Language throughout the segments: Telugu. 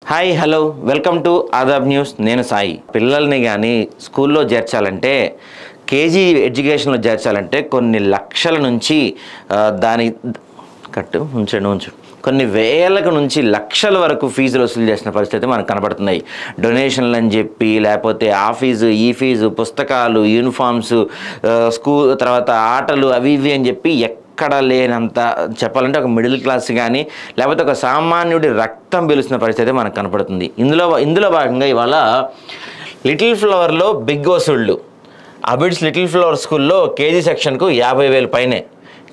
Hi hello welcome to Aadab news. నేను సాయి. పిల్లల్ని కానీ స్కూల్లో చేర్చాలంటే కేజీ ఎడ్యుకేషన్లో చేర్చాలంటే కొన్ని లక్షల నుంచి దాని ఉంచు కొన్ని వేలకు నుంచి లక్షల వరకు ఫీజులు వసూలు చేసిన పరిస్థితి మనకు కనబడుతున్నాయి. డొనేషన్లు అని చెప్పి, లేకపోతే ఆ ఫీజు ఈ ఫీజు, పుస్తకాలు, యూనిఫామ్స్, స్కూల్ తర్వాత ఆటలు అవి ఇవి అని చెప్పి ఎక్కడ లేనంత చెప్పాలంటే ఒక మిడిల్ క్లాస్ కానీ లేకపోతే ఒక సామాన్యుడి రక్తం పీలుస్తున్న పరిస్థితి మనకు కనపడుతుంది. ఇందులో భాగంగా ఇవాళ లిటిల్ ఫ్లవర్లో బిగ్ వసూళ్ళు. అబిడ్స్ లిటిల్ ఫ్లవర్ స్కూల్లో కేజీ సెక్షన్కు 50,000 పైనే.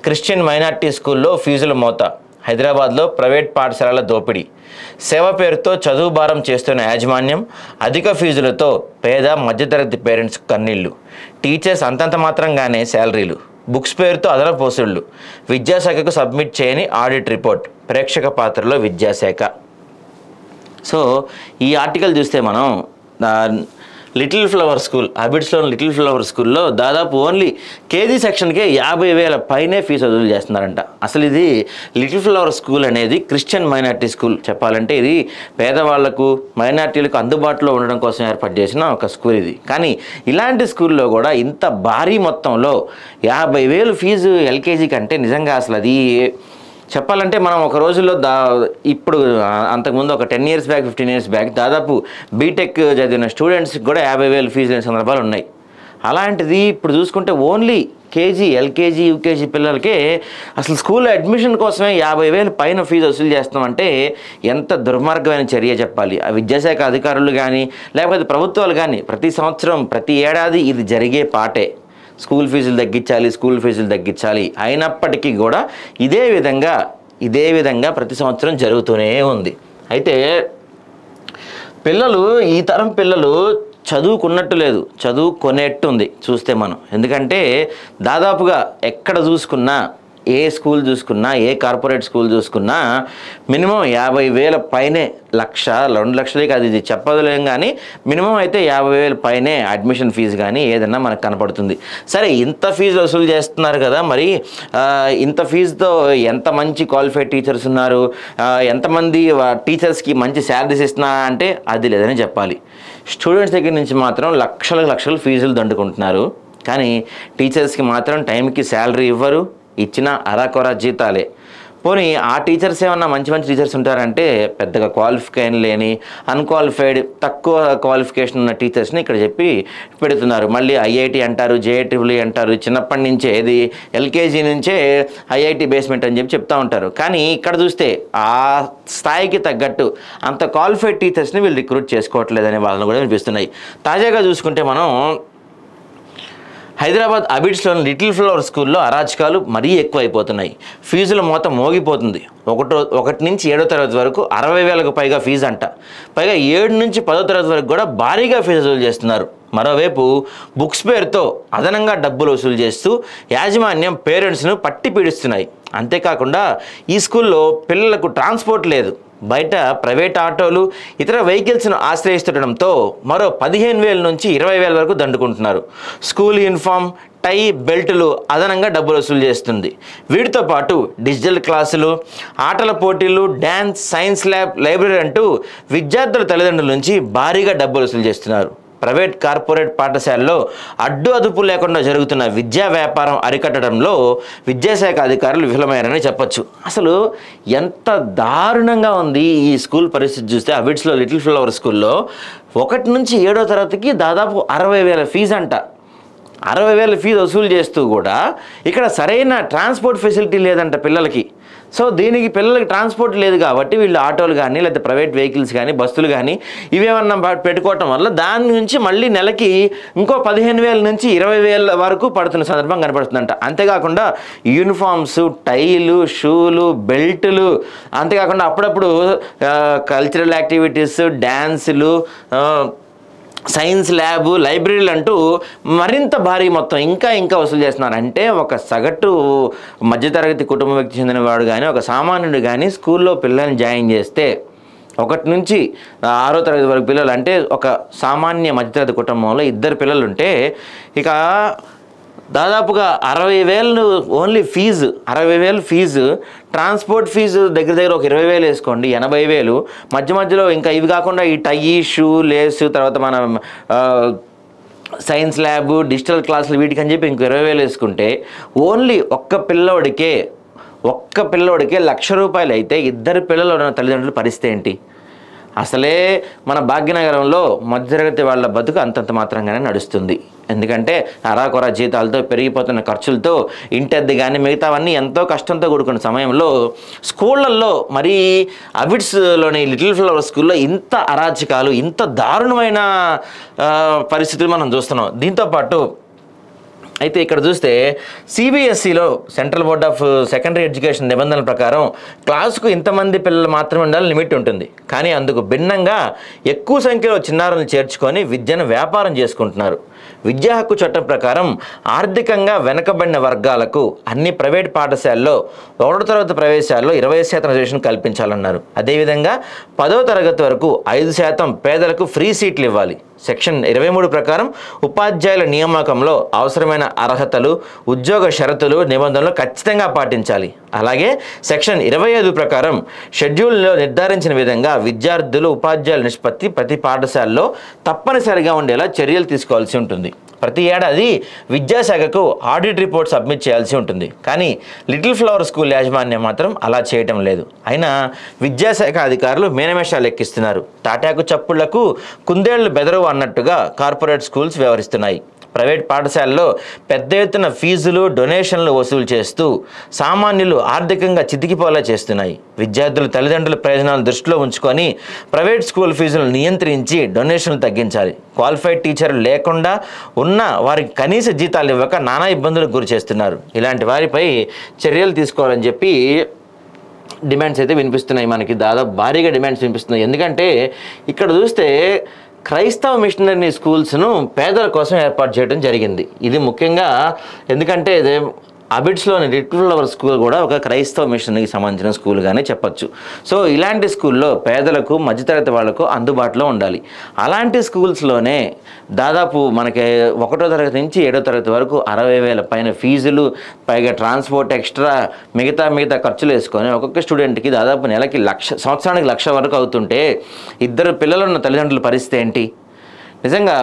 క్రిస్టియన్ మైనార్టీ స్కూల్లో ఫీజుల మోత. హైదరాబాద్లో ప్రైవేట్ పాఠశాలల దోపిడీ. సేవ పేరుతో చదువు భారం చేస్తున్న యాజమాన్యం, అధిక ఫీజులతో పేద మధ్యతరగతి పేరెంట్స్ కన్నీళ్లు. టీచర్స్ అంతంత మాత్రంగానే శాలరీలు. బుక్స్ పేరుతో అదనపు వసూళ్లు. విద్యాశాఖకు సబ్మిట్ చేయని ఆడిట్ రిపోర్ట్. ప్రేక్షక పాత్రలో విద్యాశాఖ. సో ఈ ఆర్టికల్ చూస్తే మనం లిటిల్ ఫ్లవర్ స్కూల్, అబిడ్స్లో లిటిల్ ఫ్లవర్ స్కూల్లో దాదాపు ఓన్లీ కేజీ సెక్షన్కే 50,000 పైనే ఫీజు వసూలు చేస్తున్నారంట. అసలు ఇది లిటిల్ ఫ్లవర్ స్కూల్ అనేది క్రిస్టియన్ మైనార్టీ స్కూల్. చెప్పాలంటే ఇది పేదవాళ్లకు, మైనార్టీలకు అందుబాటులో ఉండడం కోసం ఏర్పాటు చేసిన ఒక స్కూల్ ఇది. కానీ ఇలాంటి స్కూల్లో కూడా ఇంత భారీ మొత్తంలో 50,000 ఫీజు ఎల్కేజీ కంటే నిజంగా అసలు అది చెప్పాలంటే మనం ఒక రోజుల్లో ఇప్పుడు అంతకుముందు ఒక 10 years బ్యాక్, 15 years బ్యాక్ దాదాపు బీటెక్ చదివిన స్టూడెంట్స్కి కూడా 50,000 ఫీజు లేని సందర్భాలు ఉన్నాయి. అలాంటిది ఇప్పుడు చూసుకుంటే ఓన్లీ కేజీ, ఎల్కేజీ, యూకేజీ పిల్లలకే అసలు స్కూల్లో అడ్మిషన్ కోసమే 50,000 పైన ఫీజు వసూలు చేస్తామంటే ఎంత దుర్మార్గమైన చర్య చెప్పాలి. ఆ విద్యాశాఖ అధికారులు కానీ లేకపోతే ప్రభుత్వాలు కానీ ప్రతి సంవత్సరం, ప్రతి ఏడాది ఇది జరిగే పాటే. స్కూల్ ఫీజులు తగ్గించాలి. అయినప్పటికీ కూడా ఇదే విధంగా ప్రతి సంవత్సరం జరుగుతూనే ఉంది. అయితే ఈ తరం పిల్లలు చదువుకున్నట్టు లేదు, చదువుకొనేట్టుంది చూస్తే మనం. ఎందుకంటే దాదాపుగా ఎక్కడ చూసుకున్నా, ఏ స్కూల్ చూసుకున్నా, ఏ కార్పొరేట్ స్కూల్ చూసుకున్నా మినిమం 50,000 పైనే. 1,00,000, 2 లక్షలకి అది చెప్పలేం కానీ మినిమం అయితే 50,000 పైనే అడ్మిషన్ ఫీజు కానీ ఏదన్నా మనకు కనపడుతుంది. సరే, ఇంత ఫీజు వసూలు చేస్తున్నారు కదా, మరి ఇంత ఫీజుతో ఎంత మంచి క్వాలిఫైడ్ టీచర్స్ ఉన్నారు, ఎంతమంది టీచర్స్కి మంచి శాలరీస్ ఇస్తున్నా అంటే అది లేదని చెప్పాలి. స్టూడెంట్స్ దగ్గర నుంచి మాత్రం లక్షలు ఫీజులు దండుకుంటున్నారు. కానీ టీచర్స్కి మాత్రం టైంకి శాలరీ ఇవ్వరు, ఇచ్చిన అరాకొర జీతాలే. పోనీ ఆ టీచర్స్ ఏమన్నా మంచి టీచర్స్ ఉంటారంటే పెద్దగా క్వాలిఫికేషన్ లేని, అన్క్వాలిఫైడ్, తక్కువ క్వాలిఫికేషన్ ఉన్న టీచర్స్ని ఇక్కడ చెప్పి పెడుతున్నారు. మళ్ళీ ఐఐటి అంటారు, జేఏట్రిపుల్ అంటారు. చిన్నప్పటి నుంచే ఇది ఎల్కేజీ నుంచే ఐఐటి బేస్మెంట్ అని చెప్తూ ఉంటారు. కానీ ఇక్కడ చూస్తే ఆ స్థాయికి తగ్గట్టు అంత క్వాలిఫైడ్ టీచర్స్ని వీళ్ళు రిక్రూట్ చేసుకోవట్లేదనే వాళ్ళని కూడా వినిపిస్తున్నాయి. తాజాగా చూసుకుంటే మనం హైదరాబాద్ అబిడ్స్లోని లిటిల్ ఫ్లవర్ స్కూల్లో అరాచకాలు మరీ ఎక్కువైపోతున్నాయి. ఫీజుల మొత్తం మోగిపోతుంది. 1 నుంచి 7వ తరగతి వరకు 60,000కు పైగా ఫీజు అంట. పైగా 7 నుంచి 10వ తరగతి వరకు కూడా భారీగా ఫీజు వసూలు చేస్తున్నారు. మరోవైపు బుక్స్ పేరుతో అదనంగా డబ్బులు వసూలు చేస్తూ యాజమాన్యం పేరెంట్స్ను పట్టి పీడిస్తున్నాయి. అంతేకాకుండా ఈ స్కూల్లో పిల్లలకు ట్రాన్స్పోర్ట్ లేదు. బయట ప్రైవేట్ ఆటోలు, ఇతర వెహికల్స్ను ఆశ్రయిస్తుండడంతో మరో 15,000 నుంచి 20,000 వరకు దండుకుంటున్నారు. స్కూల్ యూనిఫామ్, టై, బెల్టులు అదనంగా డబ్బులు వసూలు చేస్తుంది. వీటితో పాటు డిజిటల్ క్లాసులు, ఆటల పోటీలు, డ్యాన్స్, సైన్స్ ల్యాబ్, లైబ్రరీ అంటూ విద్యార్థుల తల్లిదండ్రుల నుంచి భారీగా డబ్బులు వసూలు చేస్తున్నారు. ప్రైవేట్, కార్పొరేట్ పాఠశాలలో అడ్డు అదుపు లేకుండా జరుగుతున్న విద్యా వ్యాపారం అరికట్టడంలో విద్యాశాఖ అధికారులు విఫలమయ్యారని చెప్పొచ్చు. అసలు ఎంత దారుణంగా ఉంది ఈ స్కూల్ పరిస్థితి చూస్తే. అబిడ్స్లో లిటిల్ ఫ్లవర్ స్కూల్లో 1 నుంచి 7వ తరగతికి దాదాపు 60,000 ఫీజు అంట. 60,000 ఫీజు వసూలు చేస్తూ కూడా ఇక్కడ సరైన ట్రాన్స్పోర్ట్ ఫెసిలిటీ లేదంట పిల్లలకి. సో దీనికి పిల్లలకి ట్రాన్స్పోర్ట్ లేదు కాబట్టి వీళ్ళు ఆటోలు కానీ లేదా ప్రైవేట్ వెహికల్స్ కానీ, బస్సులు కానీ ఇవేమన్నా పెట్టుకోవటం వల్ల దాని నుంచి మళ్ళీ నెలకి ఇంకో 15,000 నుంచి 20,000 వరకు పడుతున్న సందర్భం కనపడుతుందంట. అంతేకాకుండా యూనిఫామ్స్, టైలు, షూలు, బెల్టులు, అంతేకాకుండా అప్పుడప్పుడు కల్చరల్ యాక్టివిటీస్, డ్యాన్సులు, సైన్స్ ల్యాబ్, లైబ్రరీలు అంటూ మరింత భారీ మొత్తం ఇంకా వసూలు చేస్తున్నారు. అంటే ఒక సగటు మధ్యతరగతి కుటుంబ వ్యక్తి చెందినవాడు కానీ, ఒక సామాన్యుడు కానీ స్కూల్లో పిల్లల్ని జాయిన్ చేస్తే 1 నుంచి 6వ తరగతి వరకు పిల్లలు అంటే ఒక సామాన్య మధ్యతరగతి కుటుంబంలో 2 పిల్లలు ఉంటే ఇక దాదాపుగా 60,000 only fees, 60,000 fees, transport fees దగ్గర దగ్గర ఒక 20,000 వేసుకోండి, 80,000. మధ్య మధ్యలో ఇంకా ఇవి కాకుండా ఈ టై, షూ, లేసు, తర్వాత మన సైన్స్ ల్యాబ్, డిజిటల్ క్లాసులు, వీటికి అని చెప్పి ఇంకో 20,000 వేసుకుంటే ఓన్లీ ఒక్క పిల్లోడికే ₹1,00,000 అయితే ఇద్దరు పిల్లలు ఉన్న తల్లిదండ్రుల పరిస్థితి ఏంటి? అసలే మన భాగ్యనగరంలో మధ్యతరగతి వాళ్ళ బతుకు అంతంత మాత్రంగానే నడుస్తుంది. ఎందుకంటే అరాకొర జీతాలతో, పెరిగిపోతున్న ఖర్చులతో, ఇంటద్దె కానీ మిగతావన్నీ ఎంతో కష్టంతో కూడుకున్న సమయంలో స్కూళ్ళల్లో, మరీ అబిడ్స్లోని లిటిల్ ఫ్లవర్ స్కూల్లో ఇంత అరాచకాలు, ఇంత దారుణమైన పరిస్థితులు మనం చూస్తున్నాం. దీంతోపాటు అయితే ఇక్కడ చూస్తే సిబిఎస్ఈలో, central board of secondary education నిబంధనల ప్రకారం క్లాసుకు ఇంతమంది పిల్లలు మాత్రమే ఉండాలని లిమిట్ ఉంటుంది. కానీ అందుకు భిన్నంగా ఎక్కువ సంఖ్యలో చిన్నారులను చేర్చుకొని విద్యను వ్యాపారం చేసుకుంటున్నారు. విద్యా హక్కు చట్టం ప్రకారం ఆర్థికంగా వెనకబడిన వర్గాలకు అన్ని ప్రైవేట్ పాఠశాలలో 1వ తరగతి ప్రవేశాల్లో 20% రిజర్వేషన్ కల్పించాలన్నారు. అదేవిధంగా 10వ తరగతి వరకు 5% పేదలకు ఫ్రీ సీట్లు ఇవ్వాలి. సెక్షన్ 23 ప్రకారం ఉపాధ్యాయుల నియామకంలో అవసరమైన అర్హతలు, ఉద్యోగ షరతులు, నిబంధనలు ఖచ్చితంగా పాటించాలి. అలాగే సెక్షన్ 25 ప్రకారం షెడ్యూల్లో నిర్ధారించిన విధంగా విద్యార్థులు, ఉపాధ్యాయుల నిష్పత్తి ప్రతి పాఠశాలలో తప్పనిసరిగా ఉండేలా చర్యలు తీసుకోవాల్సి ఉంటుంది. ప్రతి ఏడాది విద్యాశాఖకు ఆడిట్ రిపోర్ట్ సబ్మిట్ చేయాల్సి ఉంటుంది. కానీ లిటిల్ ఫ్లవర్ స్కూల్ యాజమాన్యం మాత్రం అలా చేయటం లేదు. అయినా విద్యాశాఖ అధికారులు మేనమేషాలు ఎక్కిస్తున్నారు. తాటాకు చప్పుళ్లకు కుందేళ్లు బెదరవు అన్నట్టుగా కార్పొరేట్ స్కూల్స్ వ్యవహరిస్తున్నాయి. ప్రైవేట్ పాఠశాలలో పెద్ద ఎత్తున ఫీజులు, డొనేషన్లు వసూలు చేస్తూ సామాన్యులు ఆర్థికంగా చితికిపోలా చేస్తున్నాయి. విద్యార్థుల తల్లిదండ్రుల ప్రయోజనాలు దృష్టిలో ఉంచుకొని ప్రైవేట్ స్కూల్ ఫీజులను నియంత్రించి డొనేషన్లు తగ్గించాలి. క్వాలిఫైడ్ టీచర్లు లేకుండా ఉన్న వారికి కనీస జీతాలు ఇవ్వక నానా ఇబ్బందులకు గురి చేస్తున్నారు. ఇలాంటి వారిపై చర్యలు తీసుకోవాలని చెప్పి డిమాండ్స్ అయితే వినిపిస్తున్నాయి. మనకి దాదాపు భారీగా డిమాండ్స్ వినిపిస్తున్నాయి. ఎందుకంటే ఇక్కడ చూస్తే క్రైస్తవ మిషనరీ స్కూల్స్ను పేదల కోసం ఏర్పాటు చేయడం జరిగింది. ఇది ముఖ్యంగా ఎందుకంటే అబిడ్స్లోని లిటిల్ ఫ్లవర్ స్కూల్ కూడా ఒక క్రైస్తవ మిషనరీకి సంబంధించిన స్కూల్గానే చెప్పచ్చు. సో ఇలాంటి స్కూల్లో పేదలకు, మధ్యతరగతి వాళ్లకు అందుబాటులో ఉండాలి. అలాంటి స్కూల్స్లోనే దాదాపు మనకి 1వ తరగతి నుంచి 7వ తరగతి వరకు 60,000 పైన ఫీజులు, పైగా ట్రాన్స్పోర్ట్ ఎక్స్ట్రా, మిగతా ఖర్చులు వేసుకొని ఒక్కొక్క స్టూడెంట్కి దాదాపు నెలకి సంవత్సరానికి 1,00,000 వరకు అవుతుంటే ఇద్దరు పిల్లలున్న తల్లిదండ్రుల పరిస్థితి ఏంటి? నిజంగా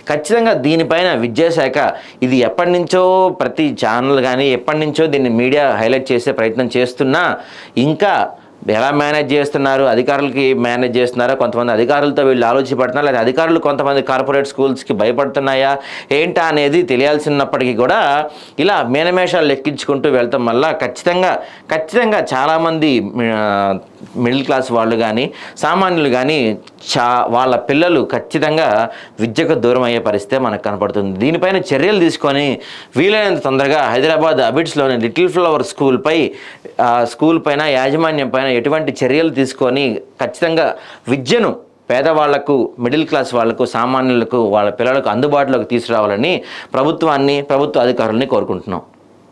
ఖచ్చితంగా దీనిపైన విద్యాశాఖ ఇది ఎప్పటి నుంచో ప్రతి ఛానల్ కానీ ఎప్పటి నుంచో దీన్ని మీడియా హైలైట్ చేసే ప్రయత్నం చేస్తున్నా ఇంకా ఎలా మేనేజ్ చేస్తున్నారు, అధికారులకి మేనేజ్ చేస్తున్నారా, కొంతమంది అధికారులతో వీళ్ళు ఆలోచించబడుతున్నారు, లేదా అధికారులు కొంతమంది కార్పొరేట్ స్కూల్స్కి భయపడుతున్నాయా ఏంటా అనేది తెలియాల్సినప్పటికీ కూడా ఇలా మేనమేషాలు లెక్కించుకుంటూ వెళ్తాం వల్ల ఖచ్చితంగా చాలామంది మిడిల్ క్లాస్ వాళ్ళు కానీ, సామాన్యులు కానీ వాళ్ళ పిల్లలు ఖచ్చితంగా విద్యకు దూరం అయ్యే పరిస్థితే మనకు కనపడుతుంది. దీనిపైన చర్యలు తీసుకొని వీలైనంత తొందరగా హైదరాబాద్ అబిడ్స్లోని లిటిల్ ఫ్లవర్ స్కూల్ పైన, యాజమాన్యం పైన ఎటువంటి చర్యలు తీసుకొని ఖచ్చితంగా విద్యను పేదవాళ్లకు, మిడిల్ క్లాస్ వాళ్లకు, సామాన్యులకు, వాళ్ళ పిల్లలకు అందుబాటులోకి తీసుకురావాలని ప్రభుత్వ అధికారులని కోరుకుంటున్నాం.